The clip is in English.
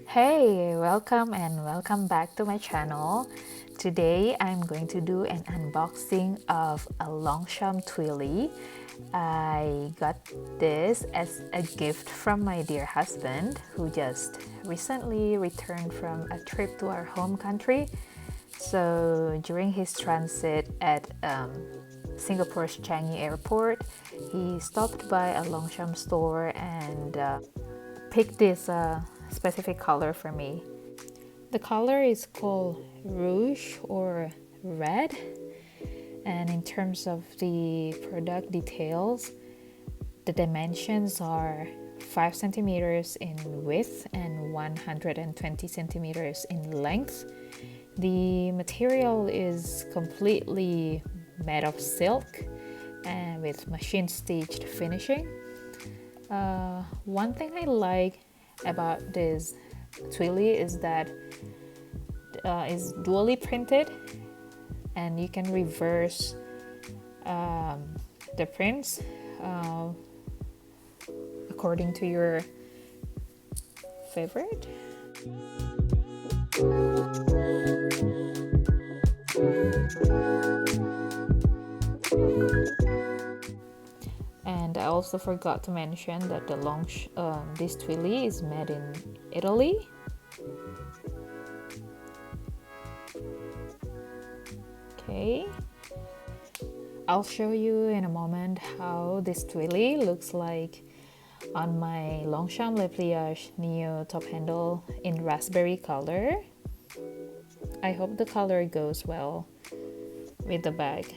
Hey, welcome back to my channel. Today I'm going to do an unboxing of a Longchamp TWILLY. I got this as a gift from my dear husband who just recently returned from a trip to our home country. So during his transit at Singapore's Changi airport, he stopped by a Longchamp store and picked this specific color for me. The color is called rouge or red, and in terms of the product details, the dimensions are 5 centimeters in width and 120 centimeters in length. The material is completely made of silk and with machine stitched finishing. One thing I like about this TWILLY is that it's dually printed, and you can reverse the prints according to your favorite. And I also forgot to mention that this TWILLY is made in Italy. Okay, I'll show you in a moment how this TWILLY looks like on my Longchamp Le Pliage Neo top handle in raspberry color. I hope the color goes well with the bag.